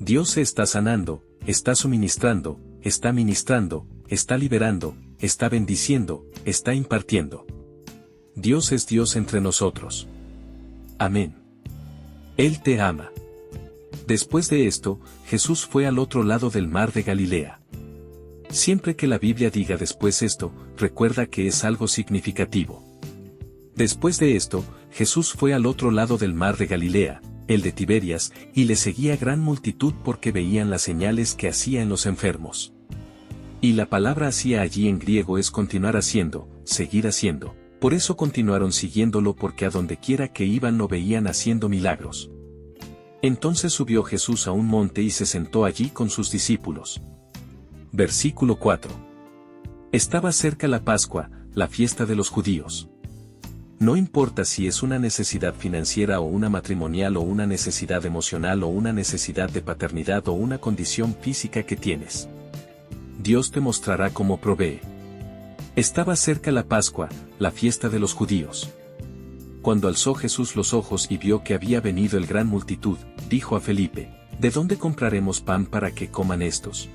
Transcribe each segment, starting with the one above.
Dios se está sanando, está suministrando, está ministrando, está liberando, está bendiciendo, está impartiendo. Dios es Dios entre nosotros. Amén. Él te ama. Después de esto, Jesús fue al otro lado del mar de Galilea. Siempre que la Biblia diga después esto, recuerda que es algo significativo. Después de esto, Jesús fue al otro lado del mar de Galilea, el de Tiberias, y le seguía gran multitud porque veían las señales que hacía en los enfermos. Y la palabra hacía allí en griego es continuar haciendo, seguir haciendo. Por eso continuaron siguiéndolo porque a donde quiera que iban lo veían haciendo milagros. Entonces subió Jesús a un monte y se sentó allí con sus discípulos. Versículo 4. Estaba cerca la Pascua, la fiesta de los judíos. No importa si es una necesidad financiera o una matrimonial o una necesidad emocional o una necesidad de paternidad o una condición física que tienes. Dios te mostrará cómo provee. Estaba cerca la Pascua, la fiesta de los judíos. Cuando alzó Jesús los ojos y vio que había venido el gran multitud, dijo a Felipe, ¿de dónde compraremos pan para que coman estos?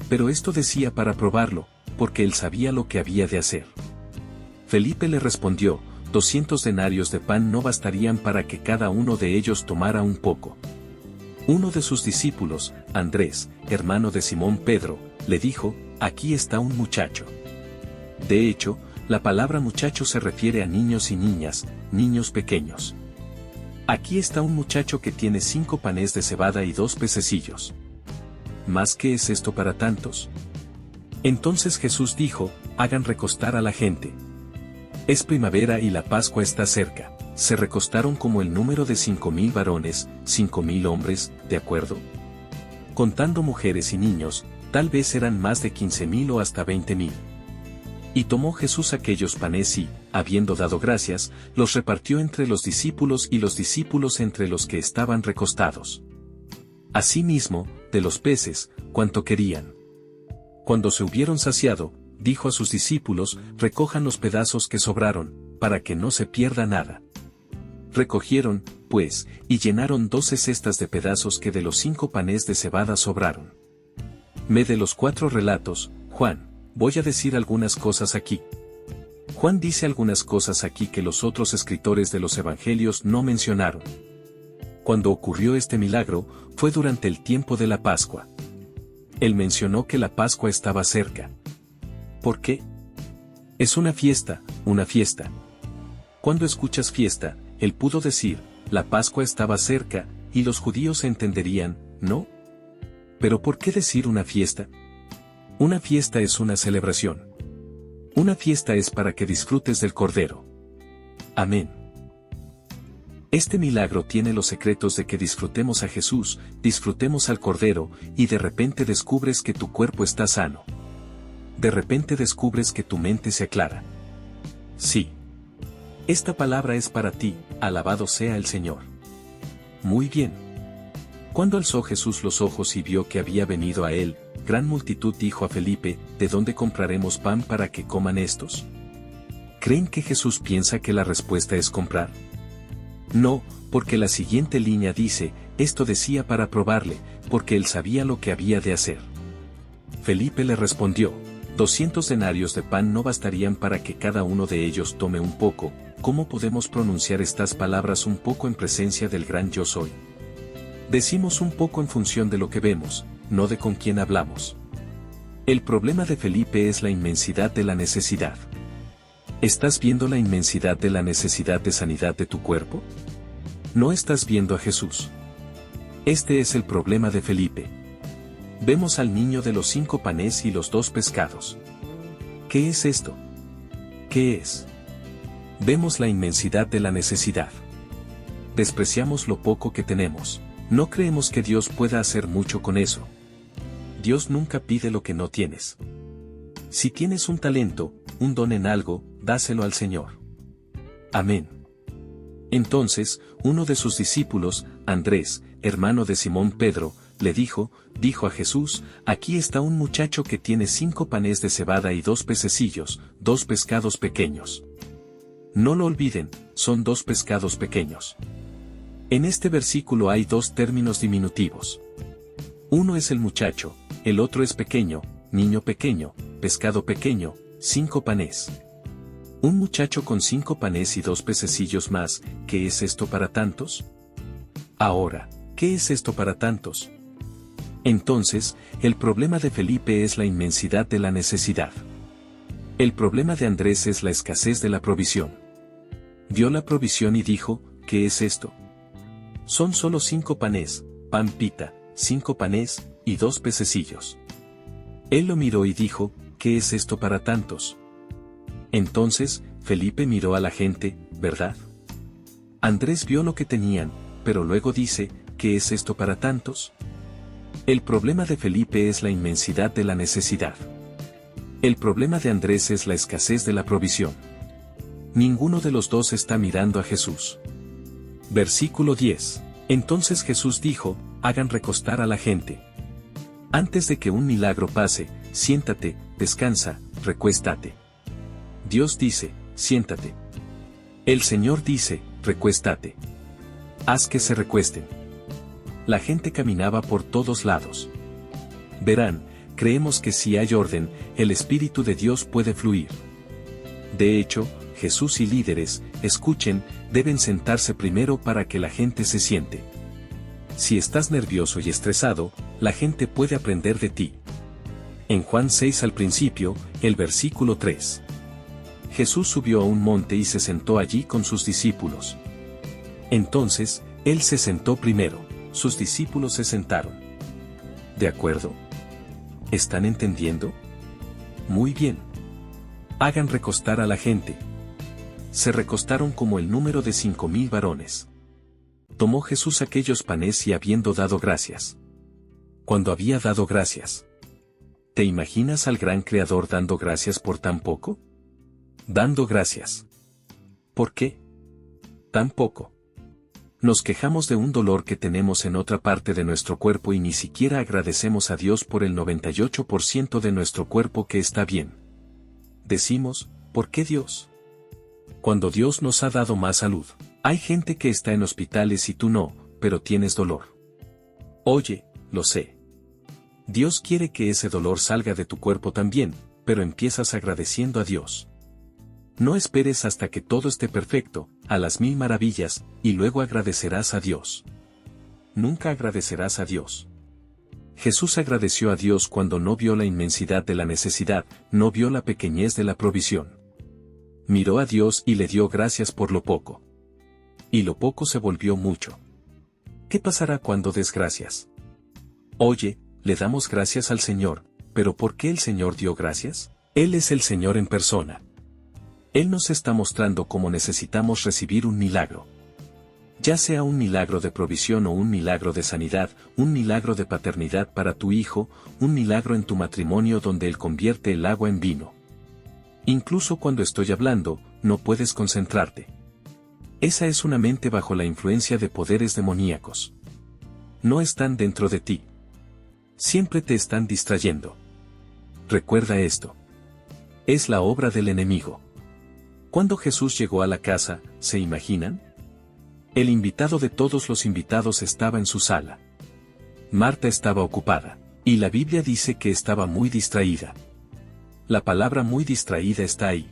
Pero esto decía para probarlo, porque él sabía lo que había de hacer. Felipe le respondió, 200 denarios de pan no bastarían para que cada uno de ellos tomara un poco. Uno de sus discípulos, Andrés, hermano de Simón Pedro, le dijo, aquí está un muchacho. De hecho, la palabra muchacho se refiere a niños y niñas, niños pequeños. Aquí está un muchacho que tiene 5 panes de cebada y 2 pececillos. ¿Más qué es esto para tantos? Entonces Jesús dijo, hagan recostar a la gente. Es primavera y la Pascua está cerca. Se recostaron como el número de 5,000 varones, 5,000 hombres, ¿de acuerdo? Contando mujeres y niños, tal vez eran más de 15,000 o hasta 20,000. Y tomó Jesús aquellos panes y, habiendo dado gracias, los repartió entre los discípulos y los discípulos entre los que estaban recostados. Asimismo, de los peces, cuanto querían. Cuando se hubieron saciado, dijo a sus discípulos, recojan los pedazos que sobraron, para que no se pierda nada. Recogieron, pues, y llenaron 12 cestas de pedazos que de los 5 panes de cebada sobraron. De los 4 relatos, Juan, voy a decir algunas cosas aquí. Juan dice algunas cosas aquí que los otros escritores de los evangelios no mencionaron. Cuando ocurrió este milagro, fue durante el tiempo de la Pascua. Él mencionó que la Pascua estaba cerca. ¿Por qué? Es una fiesta, una fiesta. Cuando escuchas fiesta, él pudo decir, la Pascua estaba cerca, y los judíos entenderían, ¿no? ¿Pero por qué decir una fiesta? Una fiesta es una celebración. Una fiesta es para que disfrutes del Cordero. Amén. Este milagro tiene los secretos de que disfrutemos a Jesús, disfrutemos al Cordero, y de repente descubres que tu cuerpo está sano. De repente descubres que tu mente se aclara. Sí. Esta palabra es para ti, alabado sea el Señor. Muy bien. Cuando alzó Jesús los ojos y vio que había venido a él, gran multitud dijo a Felipe, ¿de dónde compraremos pan para que coman estos? ¿Creen que Jesús piensa que la respuesta es comprar? No, porque la siguiente línea dice, esto decía para probarle, porque él sabía lo que había de hacer. Felipe le respondió, 200 denarios de pan no bastarían para que cada uno de ellos tome un poco. ¿Cómo podemos pronunciar estas palabras un poco en presencia del gran yo soy? Decimos un poco en función de lo que vemos, no de con quién hablamos. El problema de Felipe es la inmensidad de la necesidad. ¿Estás viendo la inmensidad de la necesidad de sanidad de tu cuerpo? No estás viendo a Jesús. Este es el problema de Felipe. Vemos al niño de los 5 panes y los 2 pescados. ¿Qué es esto? ¿Qué es? Vemos la inmensidad de la necesidad. Despreciamos lo poco que tenemos. No creemos que Dios pueda hacer mucho con eso. Dios nunca pide lo que no tienes. Si tienes un talento, un don en algo, dáselo al Señor. Amén. Entonces, uno de sus discípulos, Andrés, hermano de Simón Pedro, le dijo a Jesús, aquí está un muchacho que tiene 5 panes de cebada y 2 pececillos, 2 pescados pequeños. No lo olviden, son 2 pescados pequeños. En este versículo hay 2 términos diminutivos. Uno es el muchacho, el otro es pequeño, niño pequeño, pescado pequeño, 5 panes. Un muchacho con 5 panes y 2 pececillos más, ¿qué es esto para tantos? Ahora, ¿qué es esto para tantos? Entonces, el problema de Felipe es la inmensidad de la necesidad. El problema de Andrés es la escasez de la provisión. Vio la provisión y dijo, ¿qué es esto? Son solo 5 panes, pan pita, 5 panes, y 2 pececillos. Él lo miró y dijo, ¿qué es esto para tantos? Entonces, Felipe miró a la gente, ¿verdad? Andrés vio lo que tenían, pero luego dice, ¿qué es esto para tantos? El problema de Felipe es la inmensidad de la necesidad. El problema de Andrés es la escasez de la provisión. Ninguno de los dos está mirando a Jesús. Versículo 10. Entonces Jesús dijo, hagan recostar a la gente. Antes de que un milagro pase, siéntate, descansa, recuéstate. Dios dice, siéntate. El Señor dice, recuéstate. Haz que se recuesten. La gente caminaba por todos lados. Verán, creemos que si hay orden, el Espíritu de Dios puede fluir. De hecho, Jesús y líderes, escuchen, deben sentarse primero para que la gente se siente. Si estás nervioso y estresado, la gente puede aprender de ti. En Juan 6 al principio, el versículo 3. Jesús subió a un monte y se sentó allí con sus discípulos. Entonces, Él se sentó primero, sus discípulos se sentaron. ¿De acuerdo? ¿Están entendiendo? Muy bien. Hagan recostar a la gente. Se recostaron como el número de 5,000 varones. Tomó Jesús aquellos panes y habiendo dado gracias. Cuando había dado gracias. ¿Te imaginas al gran Creador dando gracias por tan poco? Dando gracias. ¿Por qué? Tan poco. Nos quejamos de un dolor que tenemos en otra parte de nuestro cuerpo y ni siquiera agradecemos a Dios por el 98% de nuestro cuerpo que está bien. Decimos, ¿por qué Dios? Cuando Dios nos ha dado más salud. Hay gente que está en hospitales y tú no, pero tienes dolor. Oye, lo sé. Dios quiere que ese dolor salga de tu cuerpo también, pero empiezas agradeciendo a Dios. No esperes hasta que todo esté perfecto, a las 1000 maravillas, y luego agradecerás a Dios. Nunca agradecerás a Dios. Jesús agradeció a Dios cuando no vio la inmensidad de la necesidad, no vio la pequeñez de la provisión. Miró a Dios y le dio gracias por lo poco. Y lo poco se volvió mucho. ¿Qué pasará cuando des gracias? Oye, le damos gracias al Señor, pero ¿por qué el Señor dio gracias? Él es el Señor en persona. Él nos está mostrando cómo necesitamos recibir un milagro. Ya sea un milagro de provisión o un milagro de sanidad, un milagro de paternidad para tu hijo, un milagro en tu matrimonio donde Él convierte el agua en vino. Incluso cuando estoy hablando, no puedes concentrarte. Esa es una mente bajo la influencia de poderes demoníacos. No están dentro de ti. Siempre te están distrayendo. Recuerda esto. Es la obra del enemigo. Cuando Jesús llegó a la casa, ¿se imaginan? El invitado de todos los invitados estaba en su sala. Marta estaba ocupada, y la Biblia dice que estaba muy distraída. La palabra muy distraída está ahí.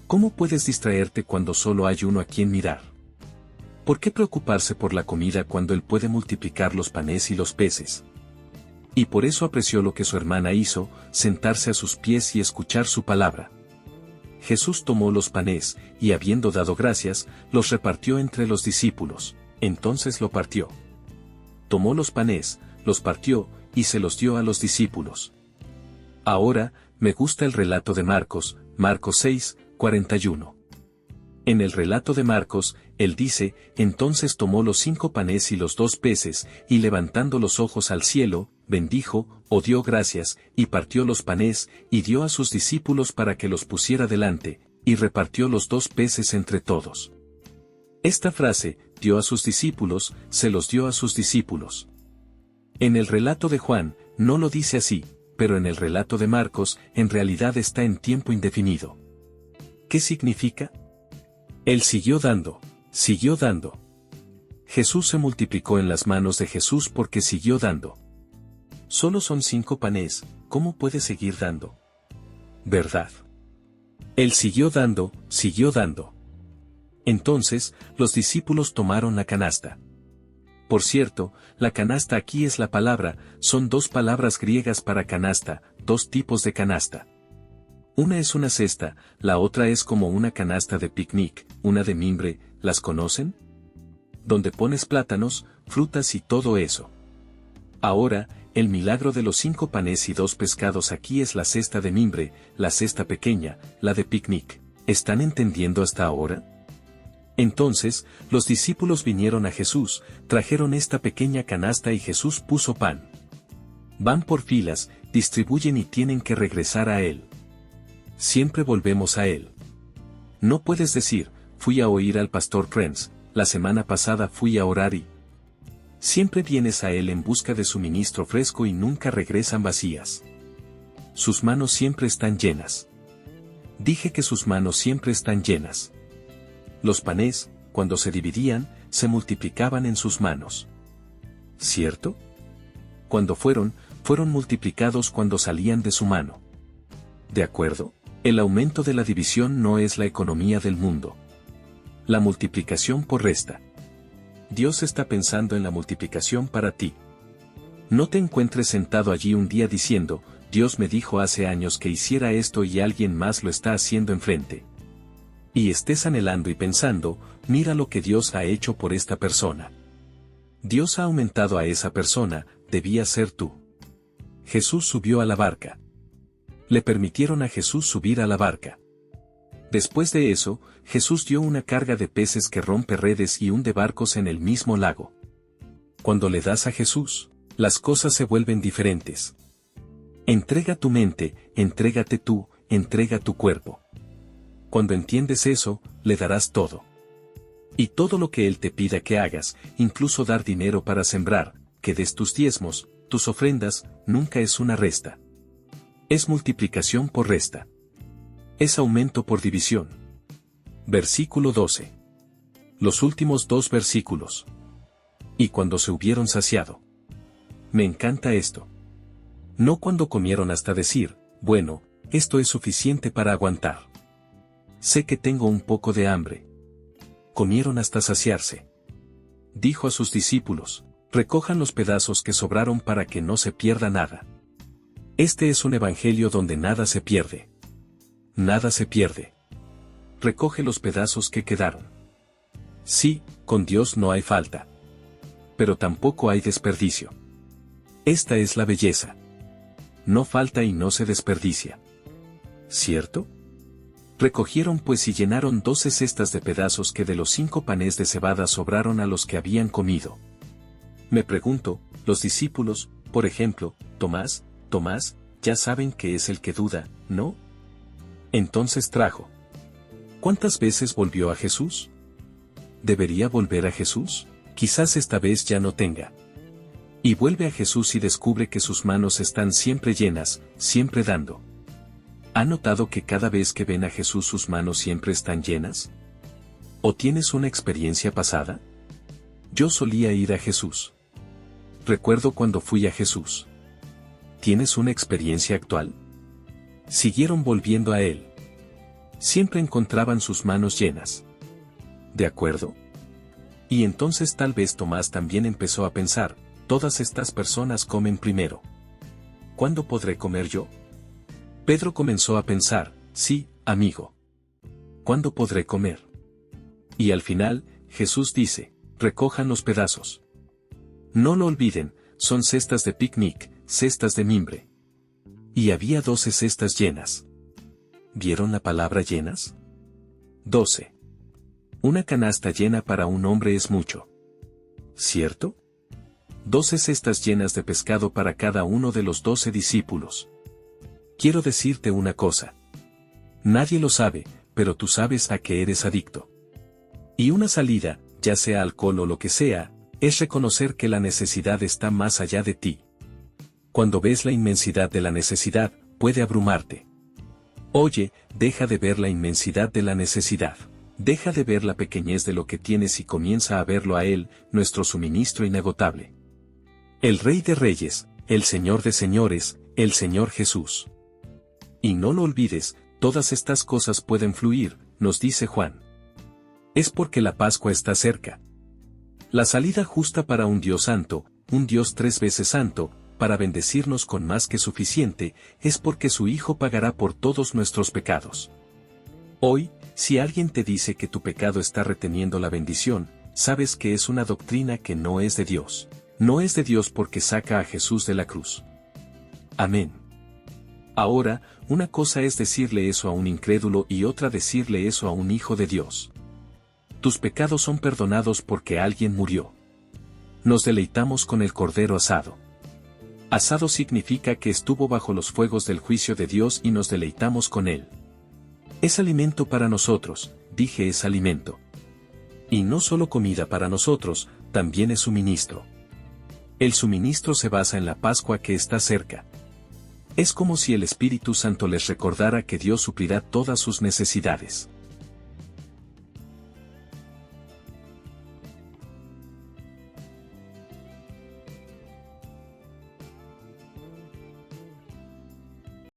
¿Cómo puedes distraerte cuando solo hay uno a quien mirar? ¿Por qué preocuparse por la comida cuando Él puede multiplicar los panes y los peces? Y por eso apreció lo que su hermana hizo, sentarse a sus pies y escuchar su palabra. Jesús tomó los panes, y habiendo dado gracias, los repartió entre los discípulos, entonces lo partió. Tomó los panes, los partió, y se los dio a los discípulos. Ahora, me gusta el relato de Marcos, Marcos 6, 41. En el relato de Marcos, él dice, entonces tomó los 5 panes y los 2 peces, y levantando los ojos al cielo, bendijo, o dio gracias, y partió los panes, y dio a sus discípulos para que los pusiera delante, y repartió los 2 peces entre todos. Esta frase, dio a sus discípulos, se los dio a sus discípulos. En el relato de Juan, no lo dice así, pero en el relato de Marcos, en realidad está en tiempo indefinido. ¿Qué significa? Él siguió dando, Jesús se multiplicó en las manos de Jesús porque siguió dando. Solo son 5 panes, ¿cómo puede seguir dando? ¿Verdad? Él siguió dando, siguió dando. Entonces, los discípulos tomaron la canasta. Por cierto, la canasta aquí es la palabra, son 2 palabras griegas para canasta, 2 tipos de canasta. Una es una cesta, la otra es como una canasta de picnic, una de mimbre, ¿las conocen? Donde pones plátanos, frutas y todo eso. Ahora, el milagro de los 5 panes y 2 pescados aquí es la cesta de mimbre, la cesta pequeña, la de picnic. ¿Están entendiendo hasta ahora? Entonces, los discípulos vinieron a Jesús, trajeron esta pequeña canasta y Jesús puso pan. Van por filas, distribuyen y tienen que regresar a Él. Siempre volvemos a Él. No puedes decir, fui a oír al pastor Krenz, la semana pasada fui a orar y... Siempre vienes a Él en busca de suministro fresco y nunca regresan vacías. Sus manos siempre están llenas. Dije que sus manos siempre están llenas. Los panes, cuando se dividían, se multiplicaban en sus manos. ¿Cierto? Cuando fueron multiplicados cuando salían de su mano. ¿De acuerdo? El aumento de la división no es la economía del mundo. La multiplicación por resta. Dios está pensando en la multiplicación para ti. No te encuentres sentado allí un día diciendo, Dios me dijo hace años que hiciera esto y alguien más lo está haciendo enfrente. Y estés anhelando y pensando, mira lo que Dios ha hecho por esta persona. Dios ha aumentado a esa persona, debía ser tú. Jesús subió a la barca. Le permitieron a Jesús subir a la barca. Después de eso, Jesús dio una carga de peces que rompe redes y hunde barcos en el mismo lago. Cuando le das a Jesús, las cosas se vuelven diferentes. Entrega tu mente, entrégate tú, entrega tu cuerpo. Cuando entiendes eso, le darás todo. Y todo lo que Él te pida que hagas, incluso dar dinero para sembrar, que des tus diezmos, tus ofrendas, nunca es una resta. Es multiplicación por resta. Es aumento por división. Versículo 12. Los últimos 2 versículos. Y cuando se hubieron saciado. Me encanta esto. No cuando comieron hasta decir, bueno, esto es suficiente para aguantar. Sé que tengo un poco de hambre. Comieron hasta saciarse. Dijo a sus discípulos, recojan los pedazos que sobraron para que no se pierda nada. Este es un evangelio donde nada se pierde. Nada se pierde. Recoge los pedazos que quedaron. Sí, con Dios no hay falta. Pero tampoco hay desperdicio. Esta es la belleza. No falta y no se desperdicia. ¿Cierto? Recogieron pues y llenaron 12 cestas de pedazos que de los 5 panes de cebada sobraron a los que habían comido. Me pregunto, los discípulos, por ejemplo, Tomás, ya saben que es el que duda, ¿no? Entonces trajo. ¿Cuántas veces volvió a Jesús? ¿Debería volver a Jesús? Quizás esta vez ya no tenga. Y vuelve a Jesús y descubre que sus manos están siempre llenas, siempre dando. ¿Ha notado que cada vez que ven a Jesús sus manos siempre están llenas? ¿O tienes una experiencia pasada? Yo solía ir a Jesús. Recuerdo cuando fui a Jesús. ¿Tienes una experiencia actual? Siguieron volviendo a Él. Siempre encontraban sus manos llenas. ¿De acuerdo? Y entonces tal vez Tomás también empezó a pensar, todas estas personas comen primero. ¿Cuándo podré comer yo? Pedro comenzó a pensar, sí, amigo. ¿Cuándo podré comer? Y al final, Jesús dice, recojan los pedazos. No lo olviden, son cestas de picnic, cestas de mimbre. Y había 12 cestas llenas. ¿Vieron la palabra llenas? 12. Una canasta llena para un hombre es mucho. ¿Cierto? 12 cestas llenas de pescado para cada uno de los 12 discípulos. Quiero decirte una cosa. Nadie lo sabe, pero tú sabes a qué eres adicto. Y una salida, ya sea alcohol o lo que sea, es reconocer que la necesidad está más allá de ti. Cuando ves la inmensidad de la necesidad, puede abrumarte. Oye, deja de ver la inmensidad de la necesidad. Deja de ver la pequeñez de lo que tienes y comienza a verlo a Él, nuestro suministro inagotable. El Rey de Reyes, el Señor de señores, el Señor Jesús. Y no lo olvides, todas estas cosas pueden fluir, nos dice Juan. Es porque la Pascua está cerca. La salida justa para un Dios santo, un Dios 3 veces santo, para bendecirnos con más que suficiente, es porque su Hijo pagará por todos nuestros pecados. Hoy, si alguien te dice que tu pecado está reteniendo la bendición, sabes que es una doctrina que no es de Dios. No es de Dios porque saca a Jesús de la cruz. Amén. Ahora, una cosa es decirle eso a un incrédulo y otra decirle eso a un hijo de Dios. Tus pecados son perdonados porque alguien murió. Nos deleitamos con el cordero asado. Asado significa que estuvo bajo los fuegos del juicio de Dios y nos deleitamos con él. Es alimento para nosotros, dije es alimento. Y no solo comida para nosotros, también es suministro. El suministro se basa en la Pascua que está cerca. Es como si el Espíritu Santo les recordara que Dios suplirá todas sus necesidades.